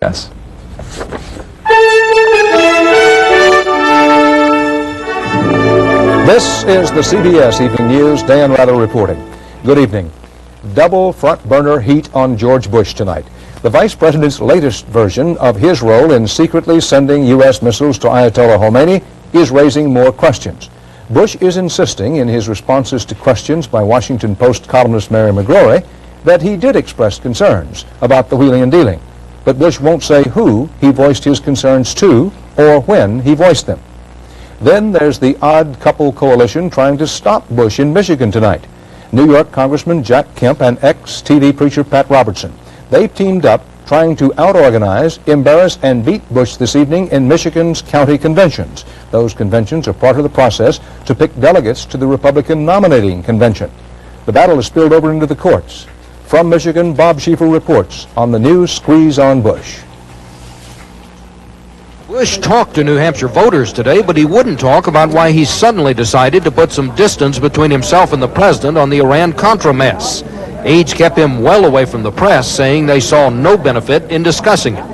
Yes. This is the CBS Evening News. Dan Rather reporting. Good evening. Double front burner heat on George Bush tonight. The vice president's latest version of his role in secretly sending U.S. missiles to Ayatollah Khomeini is raising more questions. Bush is insisting in his responses to questions by Washington Post columnist Mary McGrory that he did express concerns about the wheeling and dealing. But Bush won't say who he voiced his concerns to or when he voiced them. Then there's the odd couple coalition trying to stop Bush in Michigan tonight. New York Congressman Jack Kemp and ex-TV preacher Pat Robertson. They've teamed up trying to out-organize, embarrass, and beat Bush this evening in Michigan's county conventions. Those conventions are part of the process to pick delegates to the Republican nominating convention. The battle has spilled over into the courts. From Michigan, Bob Schieffer reports on the new squeeze on Bush. Bush talked to New Hampshire voters today, but he wouldn't talk about why he suddenly decided to put some distance between himself and the president on the Iran-Contra mess. Aides kept him well away from the press, saying they saw no benefit in discussing it.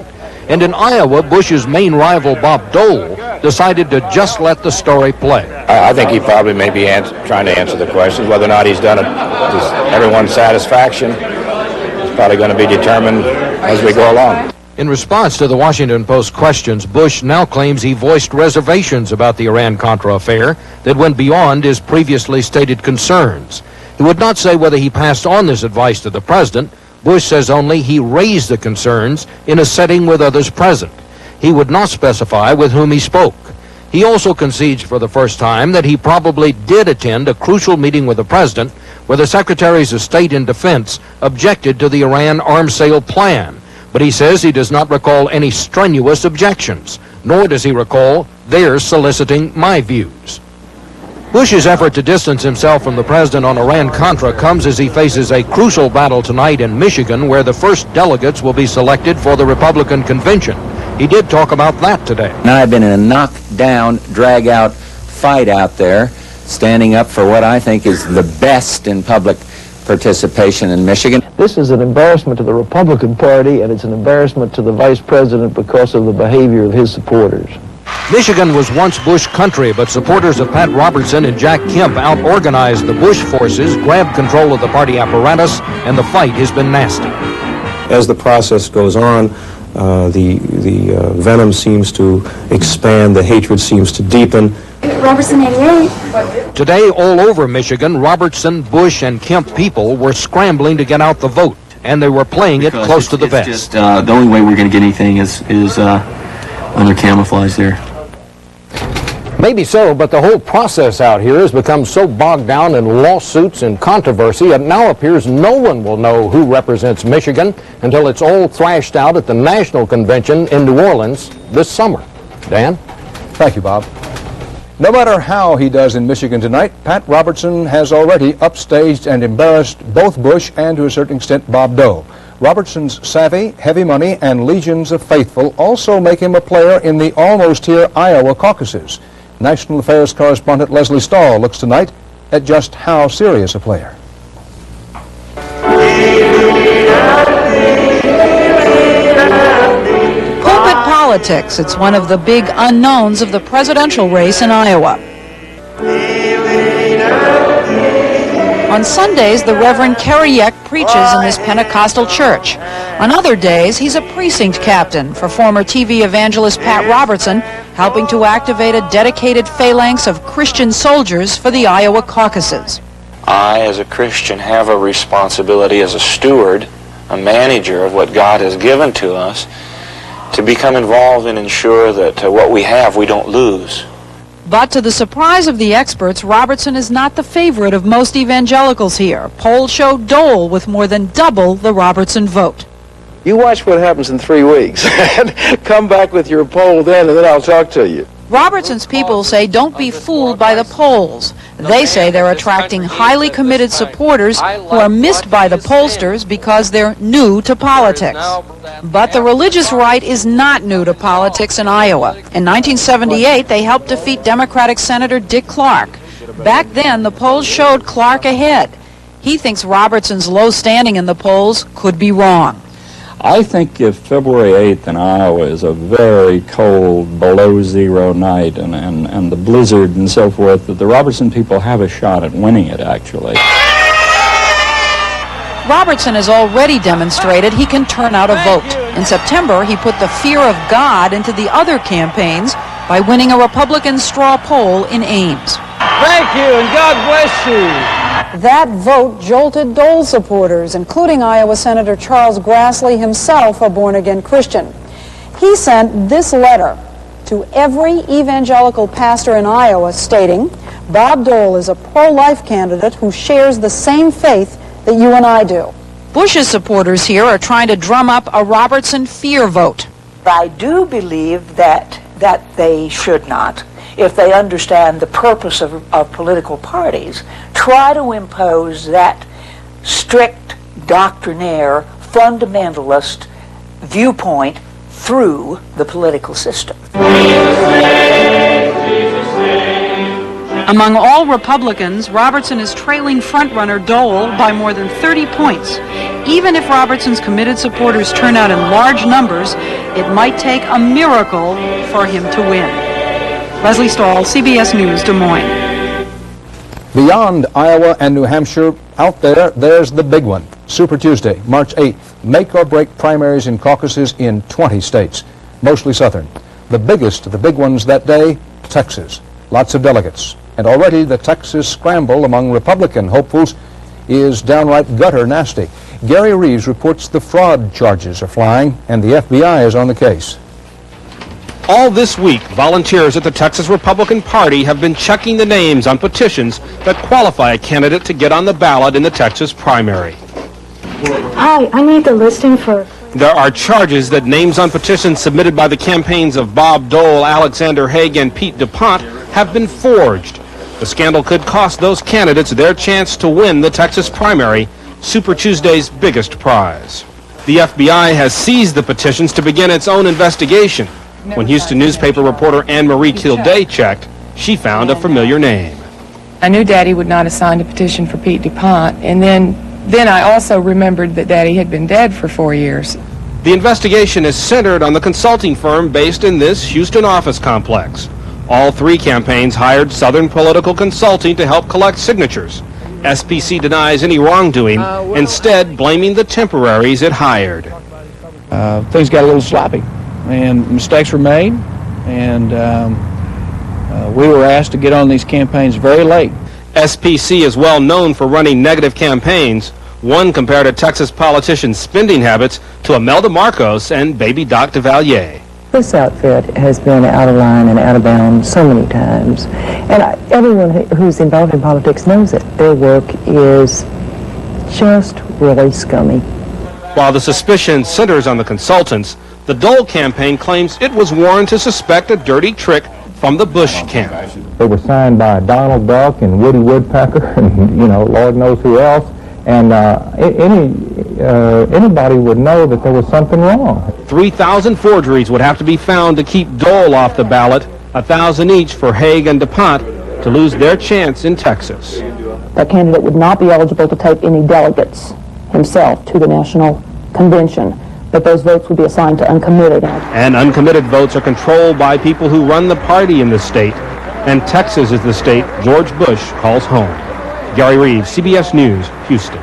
And in Iowa, Bush's main rival, Bob Dole, decided to just let the story play. I think he probably may be trying to answer the questions. Whether or not he's done it to everyone's satisfaction is probably going to be determined as we go along. In response to the Washington Post questions, Bush now claims he voiced reservations about the Iran-Contra affair that went beyond his previously stated concerns. He would not say whether he passed on this advice to the president. Bush says only he raised the concerns in a setting with others present. He would not specify with whom he spoke. He also concedes for the first time that he probably did attend a crucial meeting with the president where the Secretaries of State and Defense objected to the Iran arms sale plan. But he says he does not recall any strenuous objections, nor does he recall their soliciting my views. Bush's effort to distance himself from the president on Iran-Contra comes as he faces a crucial battle tonight in Michigan, where the first delegates will be selected for the Republican convention. He did talk about that today. Now I've been in a knock-down, drag-out fight out there, standing up for what I think is the best in public participation in Michigan. This is an embarrassment to the Republican Party, and it's an embarrassment to the vice president because of the behavior of his supporters. Michigan was once Bush country, but supporters of Pat Robertson and Jack Kemp out-organized the Bush forces, grabbed control of the party apparatus, and the fight has been nasty. As the process goes on, the venom seems to expand, the hatred seems to deepen. Robertson 88. Today, all over Michigan, Robertson, Bush, and Kemp people were scrambling to get out the vote, and they were playing it close to the vest. Just, the only way we're going to get anything is under camouflage there. Maybe so, but the whole process out here has become so bogged down in lawsuits and controversy, it now appears no one will know who represents Michigan until it's all thrashed out at the national convention in New Orleans this summer. Dan? Thank you, Bob. No matter how he does in Michigan tonight, Pat Robertson has already upstaged and embarrassed both Bush and, to a certain extent, Bob Dole. Robertson's savvy, heavy money, and legions of faithful also make him a player in the almost-here Iowa caucuses. National Affairs correspondent Leslie Stahl looks tonight at just how serious a player. Pulpit politics. It's one of the big unknowns of the presidential race in Iowa. On Sundays, the Reverend Kerry Yeck preaches in this Pentecostal church. On other days, he's a precinct captain for former TV evangelist Pat Robertson, helping to activate a dedicated phalanx of Christian soldiers for the Iowa caucuses. I, as a Christian, have a responsibility as a steward, a manager of what God has given to us, to become involved and ensure that what we have, we don't lose. But to the surprise of the experts, Robertson is not the favorite of most evangelicals here. Polls show Dole with more than double the Robertson vote. You watch what happens in 3 weeks. Come back with your poll then, and then I'll talk to you. Robertson's people say don't be fooled by the polls. They say they're attracting highly committed supporters who are missed by the pollsters because they're new to politics. But the religious right is not new to politics in Iowa. In 1978, they helped defeat Democratic Senator Dick Clark. Back then, the polls showed Clark ahead. He thinks Robertson's low standing in the polls could be wrong. I think if February 8th in Iowa is a very cold, below zero night and the blizzard and so forth, that the Robertson people have a shot at winning it, actually. Robertson has already demonstrated he can turn out a vote. In September, he put the fear of God into the other campaigns by winning a Republican straw poll in Ames. Thank you, and God bless you. That vote jolted Dole supporters, including Iowa Senator Charles Grassley, himself a born-again Christian. He sent this letter to every evangelical pastor in Iowa stating, Bob Dole is a pro-life candidate who shares the same faith that you and I do. Bush's supporters here are trying to drum up a Robertson fear vote. I do believe that they should not, if they understand the purpose of political parties, try to impose that strict, doctrinaire, fundamentalist viewpoint through the political system. Among all Republicans, Robertson is trailing frontrunner Dole by more than 30 points. Even if Robertson's committed supporters turn out in large numbers, it might take a miracle for him to win. Leslie Stahl, CBS News, Des Moines. Beyond Iowa and New Hampshire, out there's the big one. Super Tuesday, March 8th. Make or break primaries and caucuses in 20 states, mostly southern. The biggest of the big ones that day, Texas. Lots of delegates. And already the Texas scramble among Republican hopefuls is downright gutter nasty. Gary Reeves reports the fraud charges are flying, and the FBI is on the case. All this week, volunteers at the Texas Republican Party have been checking the names on petitions that qualify a candidate to get on the ballot in the Texas primary. Hi, I need the listing for... There are charges that names on petitions submitted by the campaigns of Bob Dole, Alexander Haig, and Pete DuPont have been forged. The scandal could cost those candidates their chance to win the Texas primary, Super Tuesday's biggest prize. The FBI has seized the petitions to begin its own investigation. When Houston newspaper reporter Anne-Marie Kilday checked, she found a familiar name. I knew Daddy would not have signed a petition for Pete DuPont, and then I also remembered that Daddy had been dead for 4 years. The investigation is centered on the consulting firm based in this Houston office complex. All three campaigns hired Southern Political Consulting to help collect signatures. SPC denies any wrongdoing, instead blaming the temporaries it hired. Things got a little sloppy, and mistakes were made, and we were asked to get on these campaigns very late. SPC is well known for running negative campaigns. One compared a Texas politician's spending habits to Imelda Marcos and baby Doc DeValier. This outfit has been out of line and out of bounds so many times, and everyone who's involved in politics knows it. Their work is just really scummy. While the suspicion centers on the consultants, the Dole campaign claims it was warned to suspect a dirty trick from the Bush camp. They were signed by Donald Duck and Woody Woodpecker and, Lord knows who else. And anybody would know that there was something wrong. 3,000 forgeries would have to be found to keep Dole off the ballot, 1,000 each for Haig and DuPont to lose their chance in Texas. That candidate would not be eligible to take any delegates himself to the national convention, but those votes would be assigned to uncommitted. And uncommitted votes are controlled by people who run the party in the state, and Texas is the state George Bush calls home. Gary Reeves, CBS News, Houston.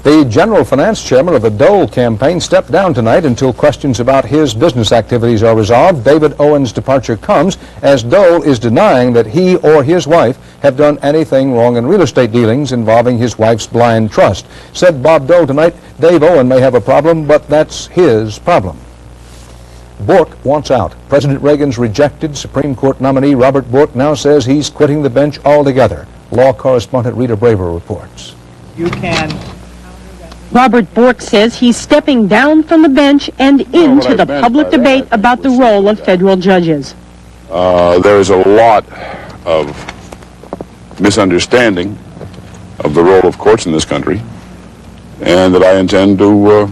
The general finance chairman of the Dole campaign stepped down tonight until questions about his business activities are resolved. David Owen's departure comes as Dole is denying that he or his wife have done anything wrong in real estate dealings involving his wife's blind trust. Said Bob Dole tonight, Dave Owen may have a problem, but that's his problem. Bork wants out. President Reagan's rejected Supreme Court nominee Robert Bork now says he's quitting the bench altogether. Law correspondent Rita Braver reports. Robert Bork says he's stepping down from the bench and into the public debate about the role of federal judges. There's a lot of misunderstanding of the role of courts in this country, and that I intend to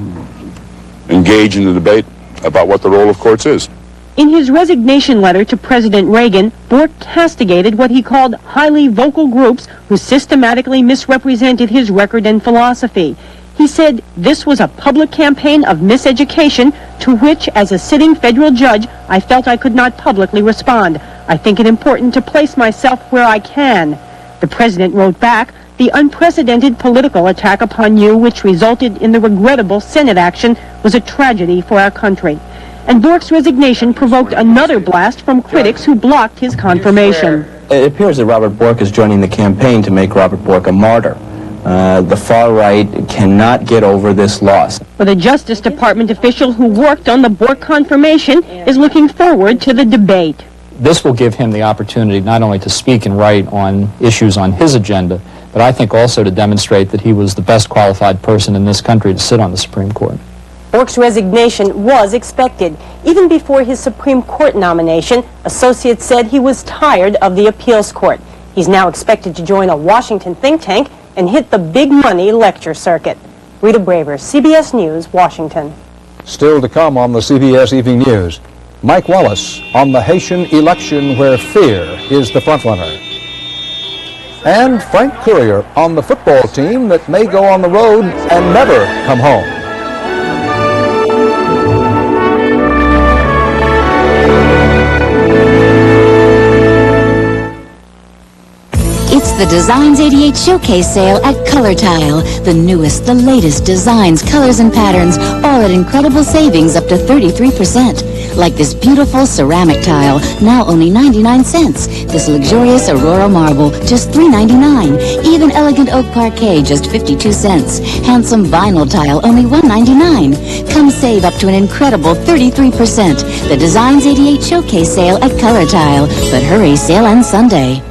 engage in the debate about what the role of courts is. In his resignation letter to President Reagan, Bork castigated what he called highly vocal groups who systematically misrepresented his record and philosophy. He said this was a public campaign of miseducation to which, as a sitting federal judge, I felt I could not publicly respond. I think it important to place myself where I can. The president wrote back, the unprecedented political attack upon you, which resulted in the regrettable Senate action, was a tragedy for our country. And Bork's resignation provoked another blast from critics who blocked his confirmation. It appears that Robert Bork is joining the campaign to make Robert Bork a martyr. The far right cannot get over this loss. But a Justice Department official who worked on the Bork confirmation is looking forward to the debate. This will give him the opportunity not only to speak and write on issues on his agenda, but I think also to demonstrate that he was the best qualified person in this country to sit on the Supreme Court. Bork's resignation was expected. Even before his Supreme Court nomination, associates said he was tired of the appeals court. He's now expected to join a Washington think tank and hit the big money lecture circuit. Rita Braver, CBS News, Washington. Still to come on the CBS Evening News, Mike Wallace on the Haitian election where fear is the frontrunner. And Frank Courier on the football team that may go on the road and never come home. It's the Designs 88 Showcase Sale at Color Tile. The newest, the latest designs, colors, and patterns, all at incredible savings up to 33%. Like this beautiful ceramic tile, now only 99 cents. This luxurious Aurora marble, just $3.99. Even elegant oak parquet, just 52 cents. Handsome vinyl tile, only $1.99. Come save up to an incredible 33%. The Designs 88 Showcase Sale at Color Tile. But hurry, sale ends Sunday.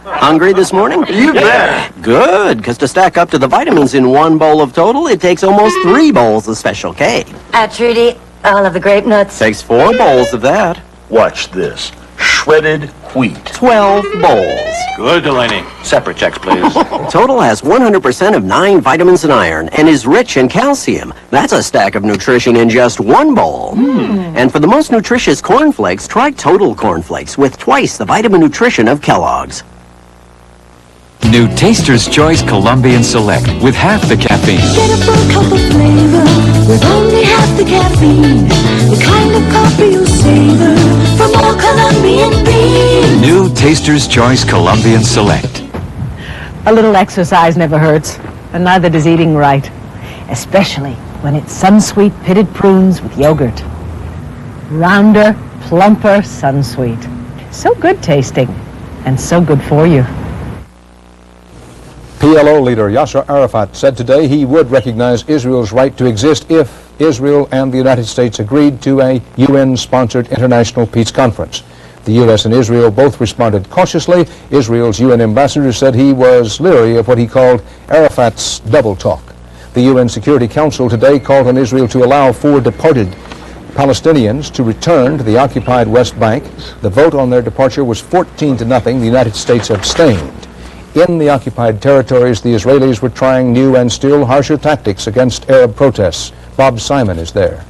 Hungry this morning? You bet. Good, because to stack up to the vitamins in one bowl of Total, it takes almost 3 bowls of Special K. Trudy, all of the grape nuts. Takes 4 bowls of that. Watch this. Shredded wheat. 12 bowls. Good, Delaney. Separate checks, please. Total has 100% of 9 vitamins and iron and is rich in calcium. That's a stack of nutrition in just 1 bowl. And for the most nutritious cornflakes, try Total Cornflakes with twice the vitamin nutrition of Kellogg's. New Taster's Choice Colombian Select with half the caffeine. Get a full cup of flavor with only half the caffeine. The kind of coffee you'll savor from all Colombian beans. New Taster's Choice Colombian Select. A little exercise never hurts, and neither does eating right. Especially when it's Sunsweet pitted prunes with yogurt. Rounder, plumper Sunsweet. So good tasting, and so good for you. PLO leader Yasser Arafat said today he would recognize Israel's right to exist if Israel and the United States agreed to a UN-sponsored international peace conference. The U.S. and Israel both responded cautiously. Israel's UN ambassador said he was leery of what he called Arafat's double talk. The UN Security Council today called on Israel to allow 4 deported Palestinians to return to the occupied West Bank. The vote on their departure was 14-0. The United States abstained. In the occupied territories, the Israelis were trying new and still harsher tactics against Arab protests. Bob Simon is there.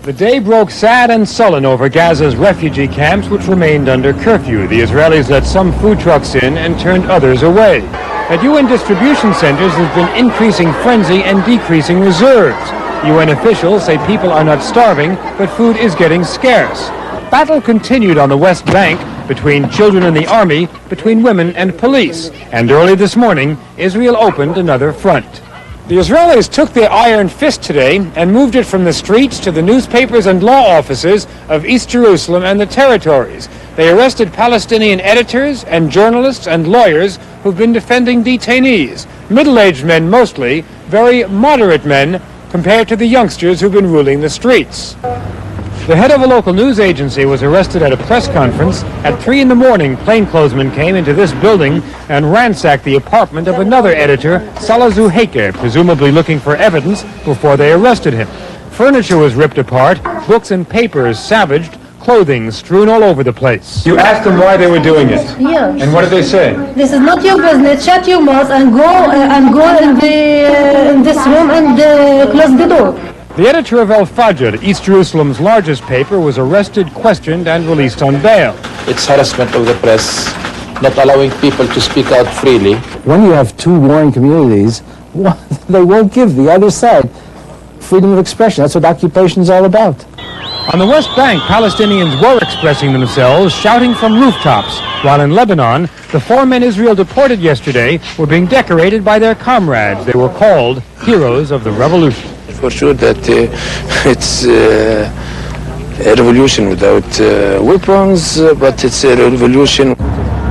The day broke sad and sullen over Gaza's refugee camps, which remained under curfew. The Israelis let some food trucks in and turned others away. At UN distribution centers, there's been increasing frenzy and decreasing reserves. UN officials say people are not starving, but food is getting scarce. Battle continued on the West Bank between children and the army, between women and police. And early this morning, Israel opened another front. The Israelis took their iron fist today and moved it from the streets to the newspapers and law offices of East Jerusalem and the territories. They arrested Palestinian editors and journalists and lawyers who've been defending detainees, middle-aged men mostly, very moderate men compared to the youngsters who've been ruling the streets. The head of a local news agency was arrested at a press conference. At 3 in the morning, plainclothesmen came into this building and ransacked the apartment of another editor, Salah Zuhaker, presumably looking for evidence before they arrested him. Furniture was ripped apart, books and papers savaged, clothing strewn all over the place. You asked them why they were doing it? Yeah. And what did they say? This is not your business. Shut your mouth and go in this room and close the door. The editor of El Fajr, East Jerusalem's largest paper, was arrested, questioned, and released on bail. It's harassment of the press, not allowing people to speak out freely. When you have 2 warring communities, they won't give the other side freedom of expression. That's what occupation is all about. On the West Bank, Palestinians were expressing themselves, shouting from rooftops, while in Lebanon, the 4 men Israel deported yesterday were being decorated by their comrades. They were called heroes of the revolution. For sure that it's a revolution without weapons, but it's a revolution.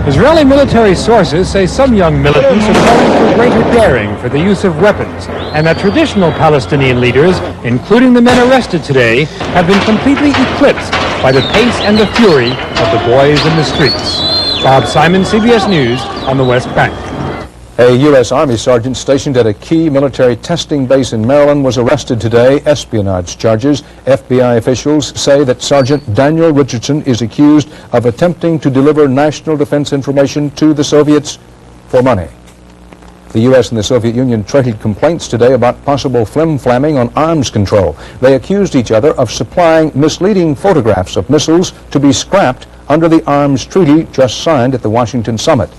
Israeli military sources say some young militants are calling for greater daring for the use of weapons, and that traditional Palestinian leaders, including the men arrested today, have been completely eclipsed by the pace and the fury of the boys in the streets. Bob Simon, CBS News on the West Bank. A U.S. Army sergeant stationed at a key military testing base in Maryland was arrested today, espionage charges. FBI officials say that Sergeant Daniel Richardson is accused of attempting to deliver national defense information to the Soviets for money. The U.S. and the Soviet Union traded complaints today about possible flim-flamming on arms control. They accused each other of supplying misleading photographs of missiles to be scrapped under the arms treaty just signed at the Washington summit.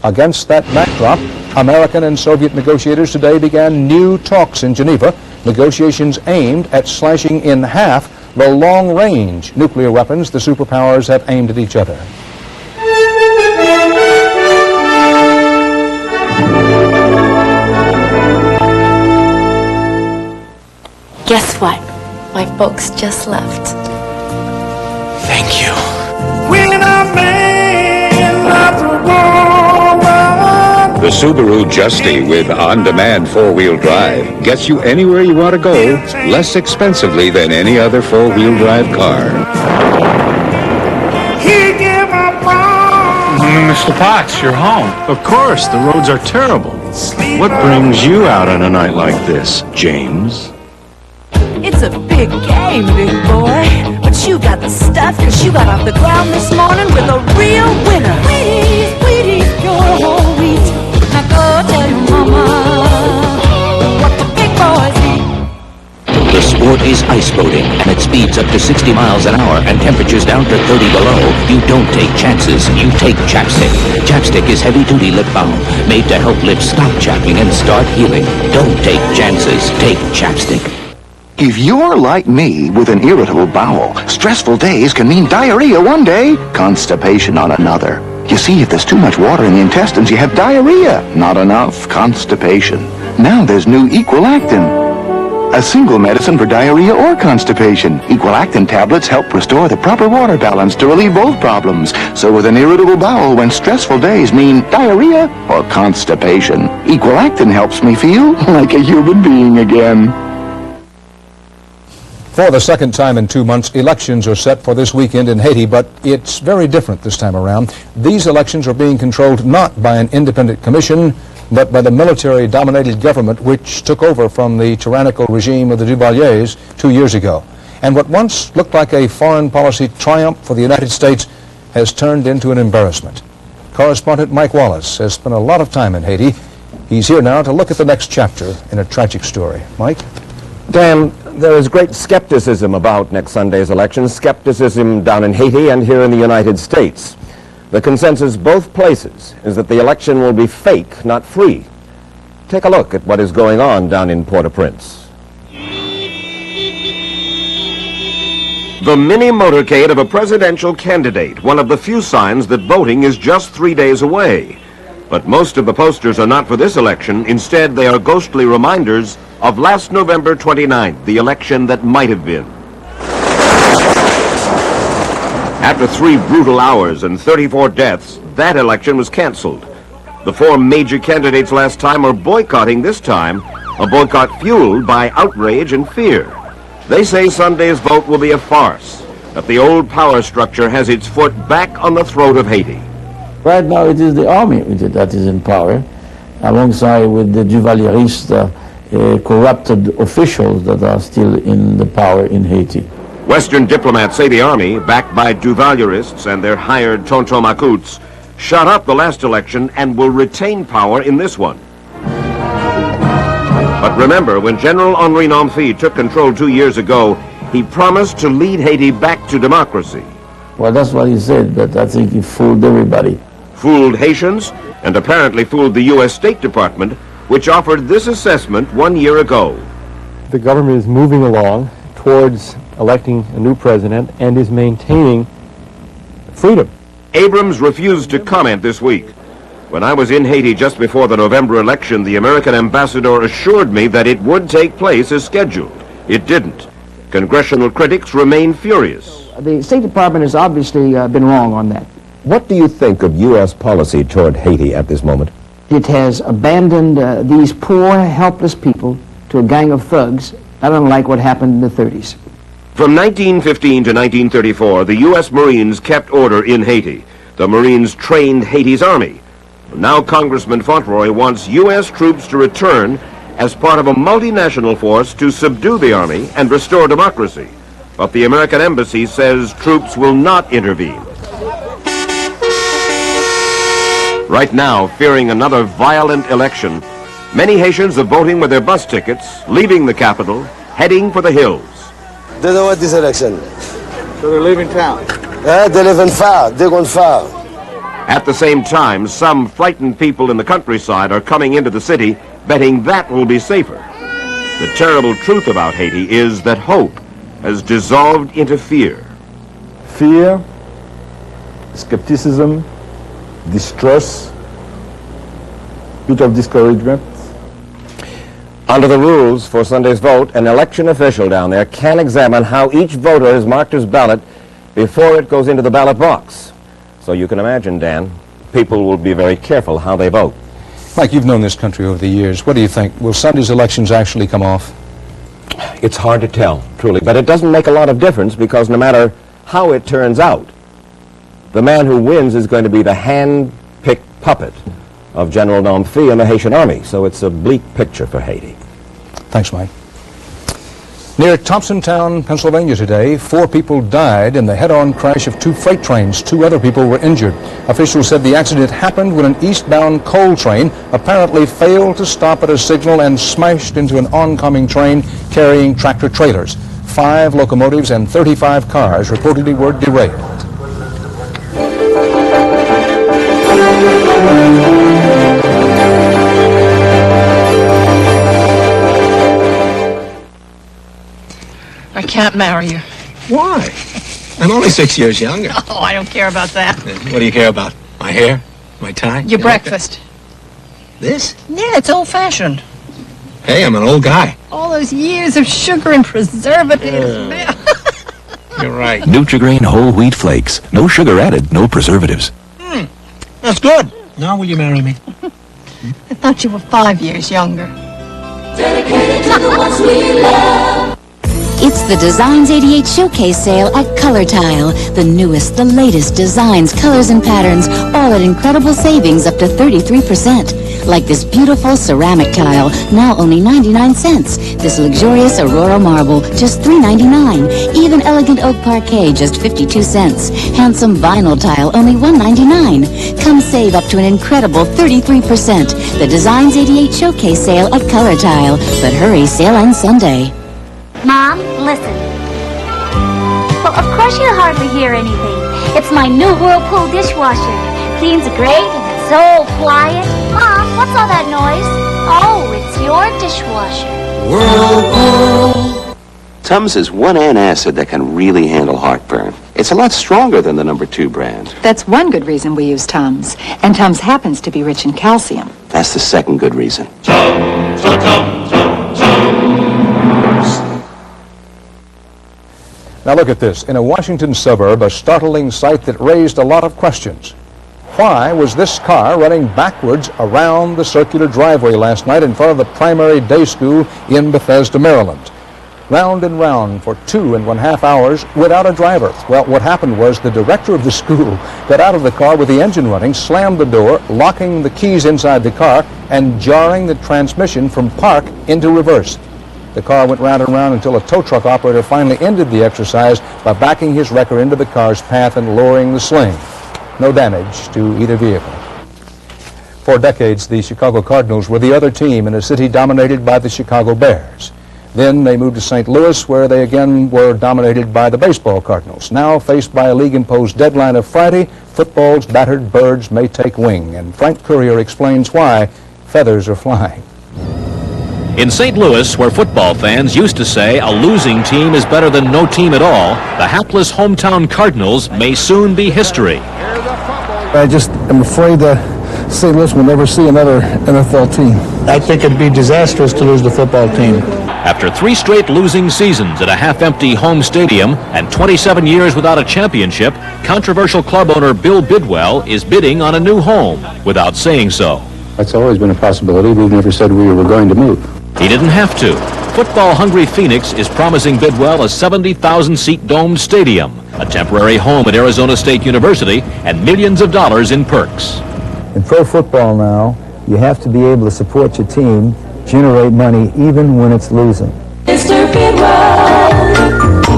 Against that backdrop, American and Soviet negotiators today began new talks in Geneva, negotiations aimed at slashing in half the long-range nuclear weapons the superpowers have aimed at each other. Guess what? My folks just left. Thank you. When a man loves a woman. The Subaru Justy with on-demand four-wheel drive gets you anywhere you want to go less expensively than any other four-wheel drive car. He gave up on. Mr. Potts, you're home. Of course, the roads are terrible. What brings you out on a night like this, James? It's a big game, big boy. But you got the stuff, cause you got off the ground this morning with a real winner. Wheaties, Wheaties, your whole wheat. Now go tell your mama what the big boys eat. The sport is ice boating, and at speeds up to 60 miles an hour and temperatures down to 30 below. You don't take chances, you take Chapstick. Chapstick is heavy-duty lip balm, made to help lips stop chapping and start healing. Don't take chances, take Chapstick. If you're like me with an irritable bowel, stressful days can mean diarrhea one day, constipation on another. You see, if there's too much water in the intestines, you have diarrhea. Not enough, constipation. Now there's new Equalactin, a single medicine for diarrhea or constipation. Equalactin tablets help restore the proper water balance to relieve both problems. So with an irritable bowel, when stressful days mean diarrhea or constipation, Equalactin helps me feel like a human being again. For the second time in 2 months, elections are set for this weekend in Haiti, but it's very different this time around. These elections are being controlled not by an independent commission, but by the military-dominated government which took over from the tyrannical regime of the Duvaliers 2 years ago. And what once looked like a foreign policy triumph for the United States has turned into an embarrassment. Correspondent Mike Wallace has spent a lot of time in Haiti. He's here now to look at the next chapter in a tragic story. Mike? Dan, there is great skepticism about next Sunday's elections, skepticism down in Haiti and here in the United States. The consensus both places is that the election will be fake, not free. Take a look at what is going on down in Port-au-Prince. The mini motorcade of a presidential candidate, one of the few signs that voting is just 3 days away. But most of the posters are not for this election. Instead, they are ghostly reminders of last November 29th, the election that might have been. After 3 brutal hours and 34 deaths, that election was canceled. The 4 major candidates last time are boycotting this time, a boycott fueled by outrage and fear. They say Sunday's vote will be a farce, that the old power structure has its foot back on the throat of Haiti. Right now it is the army that is in power, alongside with the Duvalierist corrupted officials that are still in the power in Haiti. Western diplomats say the army, backed by Duvalierists and their hired Tonton Macoutes, shut up the last election and will retain power in this one. But remember, when General Henri Namphy took control 2 years ago, he promised to lead Haiti back to democracy. Well, that's what he said, but I think he fooled everybody. Fooled Haitians, and apparently fooled the U.S. State Department, which offered this assessment 1 year ago. The government is moving along towards electing a new president and is maintaining freedom. Abrams refused to comment this week. When I was in Haiti just before the November election, the American ambassador assured me that it would take place as scheduled. It didn't. Congressional critics remain furious. The State Department has obviously been wrong on that. What do you think of U.S. policy toward Haiti at this moment? It has abandoned these poor, helpless people to a gang of thugs, not unlike what happened in the 30s. From 1915 to 1934, the U.S. Marines kept order in Haiti. The Marines trained Haiti's army. Now Congressman Fauntleroy wants U.S. troops to return as part of a multinational force to subdue the army and restore democracy. But the American embassy says troops will not intervene. Right now, fearing another violent election, many Haitians are voting with their bus tickets, leaving the capital, heading for the hills. They don't want this election. So they're leaving town? They live in far. They're going far. At the same time, some frightened people in the countryside are coming into the city, betting that will be safer. The terrible truth about Haiti is that hope has dissolved into fear. Fear, skepticism, distrust, bit of discouragement. Under the rules for Sunday's vote, an election official down there can examine how each voter has marked his ballot before it goes into the ballot box. So you can imagine, Dan, people will be very careful how they vote. Mike, you've known this country over the years. What do you think? Will Sunday's elections actually come off? It's hard to tell, truly, but it doesn't make a lot of difference because no matter how it turns out, the man who wins is going to be the hand-picked puppet of General Nomfi and the Haitian army. So it's a bleak picture for Haiti. Thanks, Mike. Near Thompsontown, Pennsylvania today, 4 people died in the head-on crash of 2 freight trains. 2 other people were injured. Officials said the accident happened when an eastbound coal train apparently failed to stop at a signal and smashed into an oncoming train carrying tractor-trailers. 5 locomotives and 35 cars reportedly were derailed. I can't marry you. Why? I'm only 6 years younger. Oh, I don't care about that. What do you care about? My hair? My tie? Your breakfast. This? Yeah, it's old-fashioned. Hey, I'm an old guy. All those years of sugar and preservatives. Man. You're right. Nutri-Grain whole wheat flakes. No sugar added, no preservatives. That's good. Now will you marry me? I thought you were 5 years younger. Dedicated to the ones we love. It's the Designs 88 Showcase Sale at Color Tile. The newest, the latest designs, colors, and patterns, all at incredible savings up to 33%. Like this beautiful ceramic tile, now only 99 cents. This luxurious Aurora marble, just $3.99. Even elegant oak parquet, just 52 cents. Handsome vinyl tile, only $1.99. Come save up to an incredible 33%. The Designs 88 Showcase Sale at Color Tile. But hurry, sale ends Sunday. Mom, listen. Well, of course you'll hardly hear anything. It's my new Whirlpool dishwasher. Cleans great and it's so pliant. Mom, what's all that noise? Oh, it's your dishwasher. Whirlpool. Tums is one antacid that can really handle heartburn. It's a lot stronger than the #2 brand. That's one good reason we use Tums. And Tums happens to be rich in calcium. That's the second good reason. Now look at this. In a Washington suburb, a startling sight that raised a lot of questions. Why was this car running backwards around the circular driveway last night in front of the primary day school in Bethesda, Maryland? Round and round for 2.5 hours without a driver. Well, what happened was the director of the school got out of the car with the engine running, slammed the door, locking the keys inside the car, and jarring the transmission from park into reverse. The car went round and round until a tow truck operator finally ended the exercise by backing his wrecker into the car's path and lowering the sling. No damage to either vehicle. For decades, the Chicago Cardinals were the other team in a city dominated by the Chicago Bears. Then they moved to St. Louis, where they again were dominated by the baseball Cardinals. Now faced by a league-imposed deadline of Friday, football's battered birds may take wing. And Frank Courier explains why feathers are flying. In St. Louis, where football fans used to say a losing team is better than no team at all, the hapless hometown Cardinals may soon be history. I just am afraid that St. Louis will never see another NFL team. I think it'd be disastrous to lose the football team. After 3 straight losing seasons at a half-empty home stadium and 27 years without a championship, controversial club owner Bill Bidwell is bidding on a new home without saying so. That's always been a possibility. We've never said we were going to move. He didn't have to. Football-hungry Phoenix is promising Bidwell a 70,000-seat domed stadium, a temporary home at Arizona State University, and millions of dollars in perks. In pro football now, you have to be able to support your team, generate money even when it's losing. Mr. Bidwell,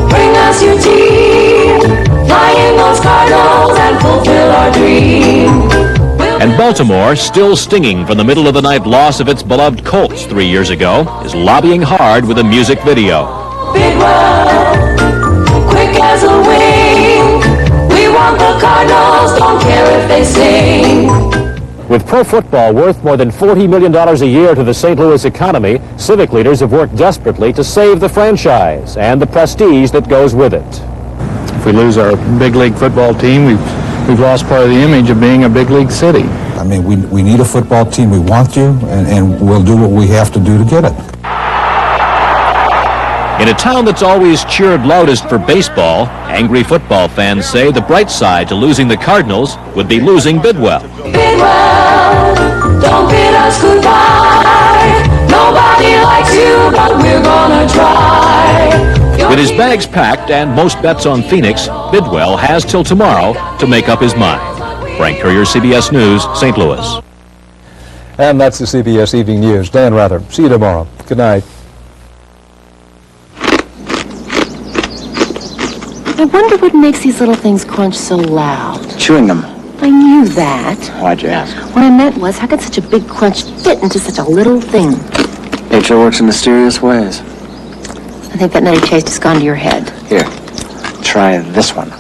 bring us your team, fly in those Cardinals and fulfill our dream. And Baltimore, still stinging from the middle-of-the-night loss of its beloved Colts 3 years ago, is lobbying hard with a music video. Bidwell, quick as a wing, we want the Cardinals, don't care if they sing. With pro football worth more than $40 million a year to the St. Louis economy, civic leaders have worked desperately to save the franchise and the prestige that goes with it. If we lose our big league football team, we've lost part of the image of being a big league city. I mean, we need a football team. We want you, and we'll do what we have to do to get it. In a town that's always cheered loudest for baseball, angry football fans say the bright side to losing the Cardinals would be losing Bidwell. Bidwell, don't bid us goodbye. Nobody likes you, but we're gonna try. With his bags packed and most bets on Phoenix, Bidwell has till tomorrow to make up his mind. Frank Courier, CBS News, St. Louis. And that's the CBS Evening News. Dan Rather. See you tomorrow. Good night. I wonder what makes these little things crunch so loud. Chewing them. I knew that. Why'd you ask? What I meant was, how could such a big crunch fit into such a little thing? Nature works in mysterious ways. I think that nutty taste has gone to your head. Here, try this one.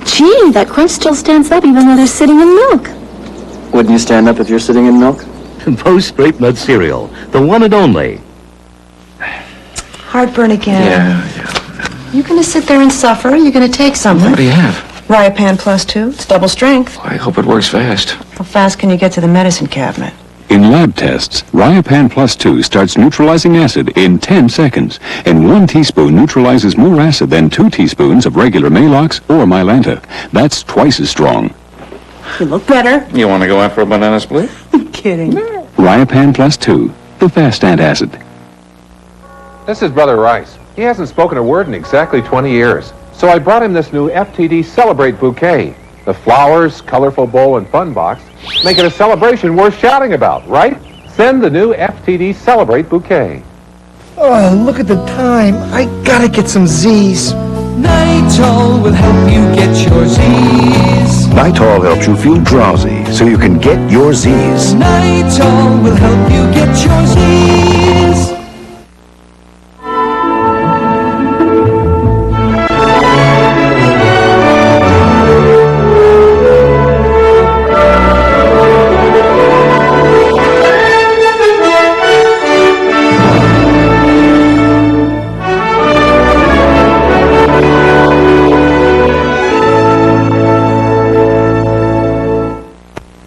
Gee, that crunch still stands up even though they're sitting in milk. Wouldn't you stand up if you're sitting in milk? Post Straight Nut Cereal, the one and only. Heartburn again. Yeah. You're going to sit there and suffer? You're going to take something? What do you have? Riopan Plus 2. It's double strength. I hope it works fast. How fast can you get to the medicine cabinet? In lab tests, Riopan Plus 2 starts neutralizing acid in 10 seconds, and 1 teaspoon neutralizes more acid than 2 teaspoons of regular Maalox or Mylanta. That's twice as strong. You look better. You want to go out for a banana split? I'm kidding. Riopan Plus 2, the fast antacid. This is Brother Rice. He hasn't spoken a word in exactly 20 years. So I brought him this new FTD Celebrate bouquet. The flowers, colorful bowl, and fun box make it a celebration worth shouting about, right? Send the new FTD Celebrate bouquet. Oh, look at the time. I gotta get some Z's. Nitol will help you get your Z's. Nitol helps you feel drowsy so you can get your Z's. Nitol will help you get your Z's.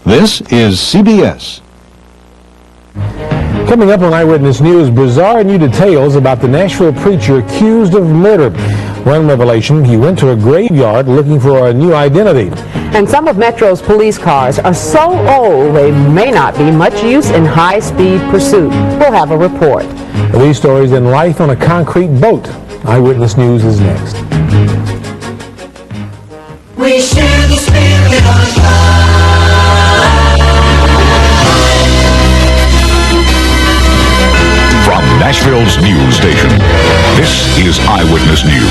This is CBS. Coming up on Eyewitness News, bizarre new details about the Nashville preacher accused of murder. One revelation, he went to a graveyard looking for a new identity. And some of Metro's police cars are so old they may not be much use in high-speed pursuit. We'll have a report. These stories and life on a concrete boat. Eyewitness News is next. We share the spirit of love. From Nashville's news station, this is Eyewitness News.